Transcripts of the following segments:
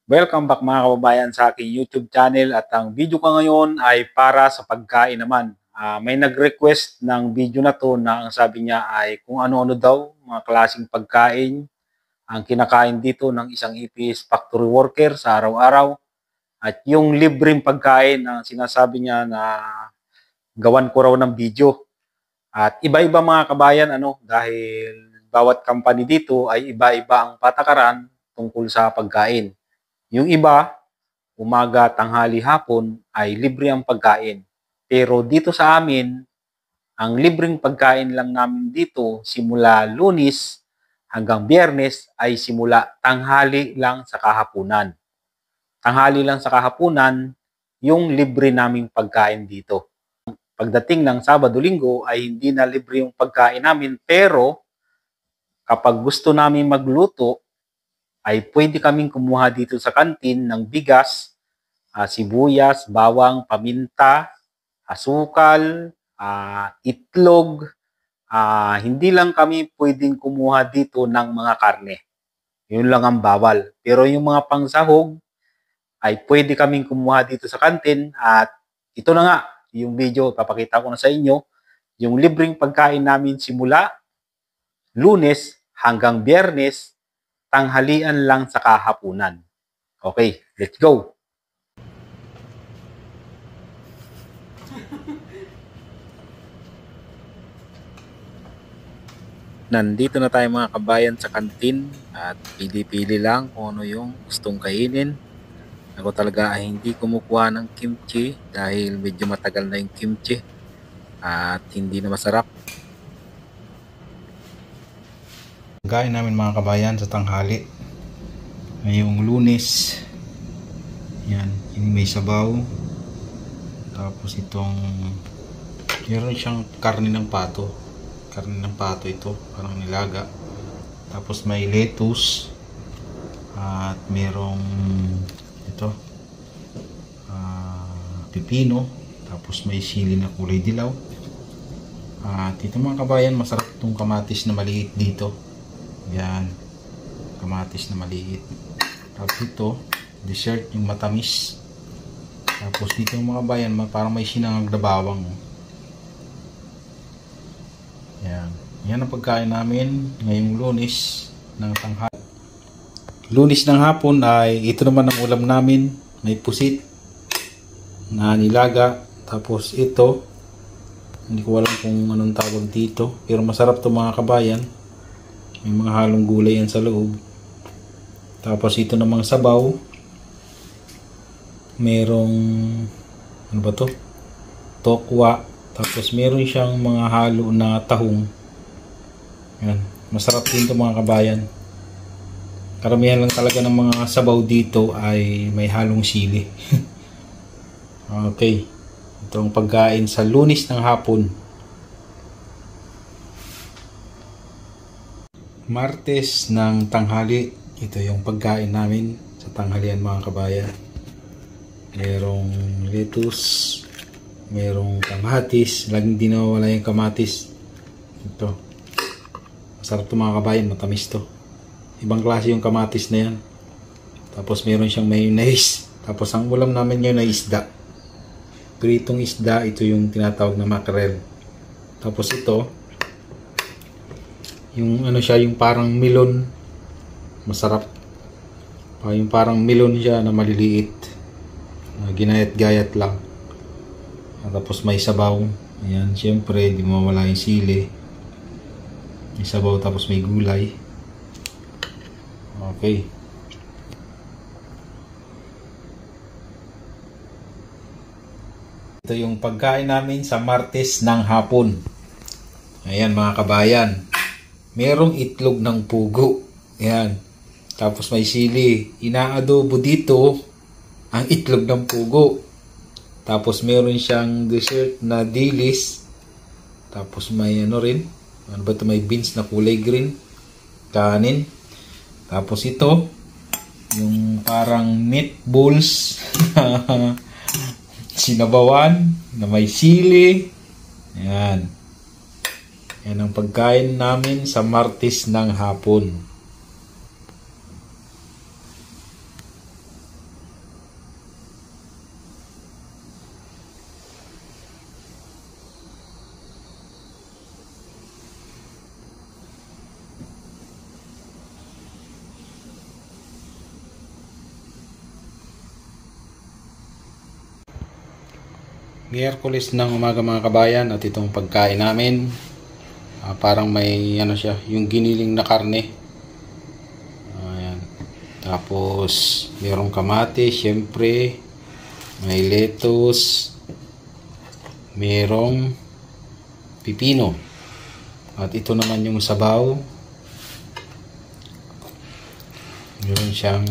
Welcome back mga kababayan sa aking YouTube channel at ang video ko ngayon ay para sa pagkain naman. May nag-request ng video na to na ang sabi niya ay kung ano-ano daw mga klaseng pagkain ang kinakain dito ng isang EPS factory worker sa araw-araw at yung libreng pagkain ang sinasabi niya na gawan ko raw ng video. At iba-iba mga kabayan dahil bawat company dito ay iba-iba ang patakaran tungkol sa pagkain. Yung iba, umaga, tanghali, hapon ay libre ang pagkain. Pero dito sa amin, ang libreng pagkain lang namin dito simula Lunes hanggang Biyernes ay simula tanghali lang sa kahapunan. Tanghali lang sa kahapunan yung libre naming pagkain dito. Pagdating ng Sabado-Linggo ay hindi na libre yung pagkain namin pero kapag gusto namin magluto ay pwede kaming kumuha dito sa kantin ng bigas, sibuyas, bawang, paminta, asukal, itlog. Hindi lang kami pwedeng kumuha dito ng mga karne. Yun lang ang bawal. Pero yung mga pangsahog ay pwede kaming kumuha dito sa kantin at ito na nga yung video, papakita ko na sa inyo yung libreng pagkain namin simula Lunes hanggang Biyernes, tanghalian lang sa kahapunan. Okay, let's go! Nandito na tayo mga kabayan sa kantin at pili-pili lang kung ano yung gustong kainin. Ako talaga ay hindi kumukuha ng kimchi dahil medyo matagal na yung kimchi at hindi na masarap. Pagkain namin mga kabayan sa tanghali ngayong Lunes, yan, yung may sabaw, tapos itong meron siyang karne ng pato ito, parang nilaga, tapos may lettuce at merong ito pipino, tapos may sili na kulay dilaw at ito mga kabayan, masarap itong kamatis na maliit dito. Yan, kamatis na maliit. Tapos ito, dessert yung matamis. Tapos dito mga bayan, parang may sinangag na bawang. Yan. Yan ang pagkain namin ngayong Lunes ng tanghali. Lunes ng hapon ay ito naman ang ulam namin. May pusit na nilaga. Tapos ito, hindi ko alam kung anong tawag dito. Pero masarap to mga kabayan. May mga halong gulay yan sa loob. Tapos ito namang sabaw. Merong ano ba to? Tokwa. Tapos meron siyang mga halo na tahong. Yan. Masarap din ito mga kabayan. Karamihan lang talaga ng mga sabaw dito ay may halong sili. Okay. Ito ang pagkain sa Lunes ng hapon. Martes ng tanghali, ito yung pagkain namin sa tanghalian mga kabayan. Merong lettuce, merong kamatis, laging di nawawala yung kamatis. Ito, masarap ito mga kabayan, matamis to. Ibang klase yung kamatis na yan. Tapos meron siyang mayonnaise. Tapos ang ulam namin ngayon ay isda. Pritong isda, ito yung tinatawag na mackerel. Tapos ito, yung ano siya, yung parang melon, masarap. Yung parang melon siya na maliliit, ginayat-gayat lang. Tapos may sabaw. Ayan, syempre di mawala yung sili. May sabaw tapos may gulay. Okay. Ito yung pagkain namin sa Martes ng hapon. Ayan mga kabayan. Merong itlog ng pugo. Ayan. Tapos may sili. Inaadobo dito ang itlog ng pugo. Tapos meron siyang dessert na dilis. Tapos may ano rin. Ano ba ito? May beans na kulay green. Kanin. Tapos ito. Yung parang meatballs. Sinabawan. Na may sili. Ayan. Yan ang pagkain namin sa Martes ng hapon. Miyerkules ng umaga mga kabayan, at itong pagkain namin parang may ano siya, yung giniling na karne. Ayan. Tapos mayroong kamatis, syempre may lettuce, mayroong pipino, at ito naman yung sabaw. Meron siyang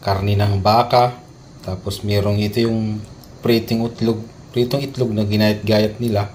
karne ng baka, tapos mayroong ito yung pritong itlog na ginayat-gayat nila.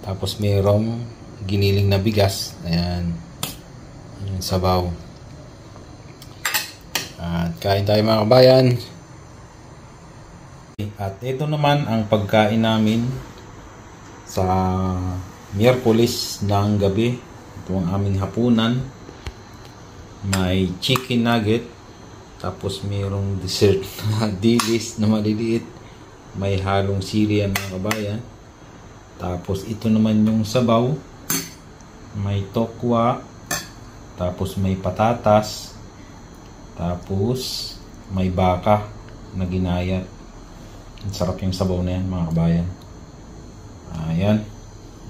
Tapos mayroong giniling na bigas. Ayan. Yung sabaw. At kain tayo mga kabayan. At ito naman ang pagkain namin sa Miyerkules ng gabi. Ito ang aming hapunan. May chicken nugget. Tapos mayroong dessert na dilis na maliliit. May halong sili yan mga kabayan. Tapos ito naman yung sabaw. May tokwa. Tapos may patatas. Tapos may baka na ginayat. Ang sarap yung sabaw na yan mga kabayan. Ayan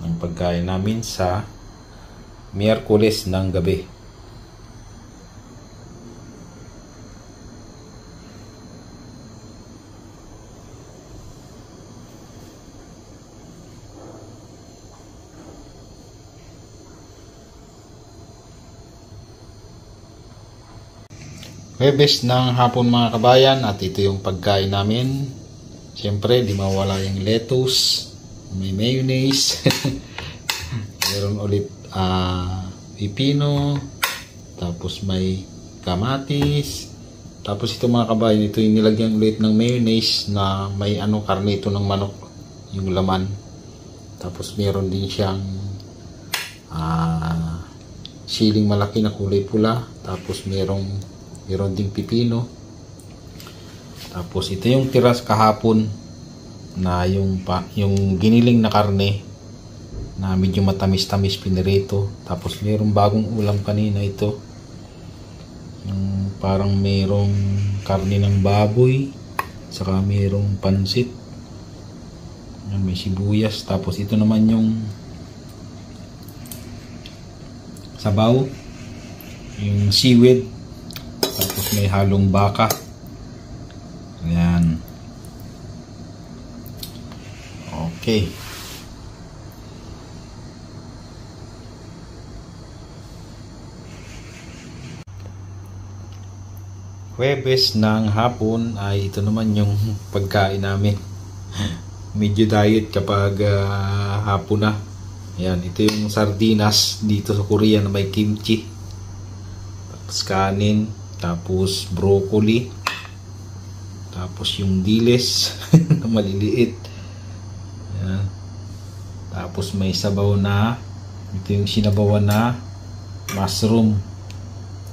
ang pagkain namin sa Miyerkules ng gabi. Huwebes ng hapon mga kabayan, at ito yung pagkain namin. Siyempre di mawala yung lettuce, may mayonnaise, meron ulit pipino, tapos may kamatis, tapos ito mga kabayan, ito yung nilagyan ulit ng mayonnaise na may karne ito ng manok, yung laman. Tapos meron din siyang siling malaki na kulay pula, tapos meron ding pipino. Tapos ito yung tiras kahapon na yung giniling na karne na medyo matamis-tamis pinirito. Tapos mayroong bagong ulam kanina ito. Yung parang mayroong karne ng baboy, saka mayroong pansit. May sibuyas. Tapos ito naman yung sabaw, yung seaweed. Tapos may halong baka. Ayan. Okay. Huwebes ng hapon ay ito naman yung pagkain namin. Medyo diet kapag hapon na. Ayan, ito yung sardinas dito sa Korea na may kimchi. Tapos kanin. Tapos broccoli. Tapos yung dilis na maliliit. Ayan. Tapos may sabaw na, ito yung sinabawan na mushroom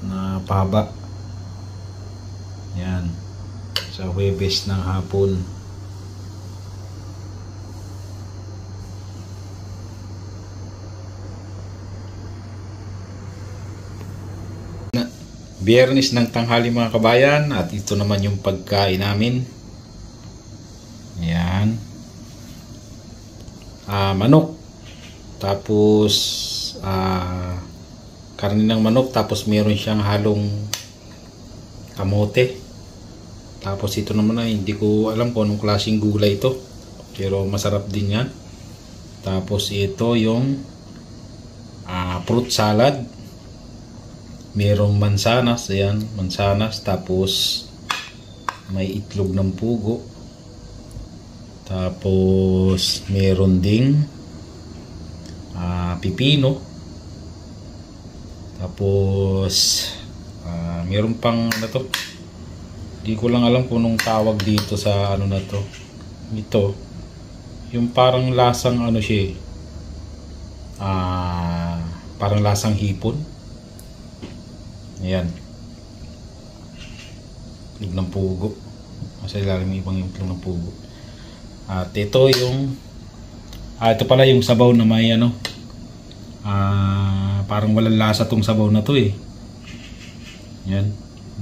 na pahaba. Ayan. Sa Huwebes ng hapon. Biyernes ng tanghali mga kabayan, at ito naman yung pagkain namin. Ayan. Manok. Tapos karne ng manok, tapos meron siyang halong kamote. Tapos ito naman ay hindi ko alam kung anong klaseng gulay ito, pero masarap din yan. Tapos ito yung fruit salad. Merong mansanas, ayan, mansanas, tapos may itlog ng pugo. Tapos meron ding pipino. Tapos meron pang to. Di ko lang alam kung anong tawag dito sa na to. Ito, yung parang lasang siya, parang lasang hipon. Ayan. Itlog ng pugo. Sa ilalim may ibang itlog ng pugo. At ito yung ito pala yung sabaw na may parang walang lasa tong sabaw na to eh. Ayan.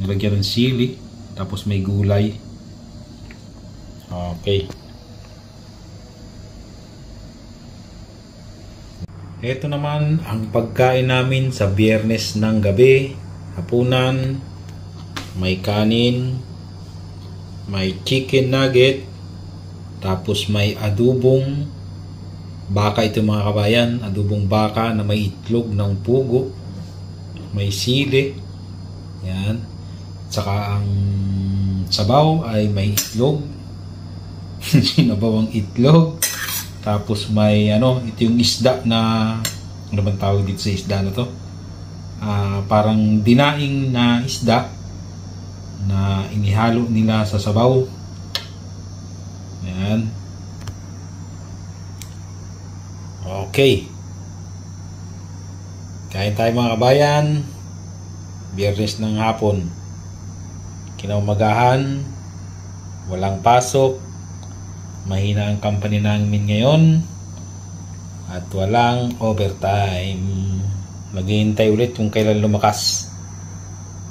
Nilagyan ng sili. Tapos may gulay. Okay. Ito naman ang pagkain namin sa Biyernes ng gabi, hapunan. May kanin, may chicken nugget, tapos may adubong baka. Ito mga kabayan, adubong baka na may itlog ng pugo, may sili, yan. Saka ang sabaw ay may itlog, nabawang itlog. Tapos may ito yung isda na, ano bang tawag dito sa isda na to? Parang dinaing na isda na inihalo nila sa sabaw. Yan. Okay. Kain tayo mga kabayan. Biyernes ng hapon. Kinaumagahan. Walang pasok. Mahina ang company namin ngayon. At walang overtime. Maghihintay ulit kung kailan lumakas.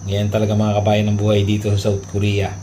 Ganyan talaga mga kabayan ng buhay dito sa South Korea.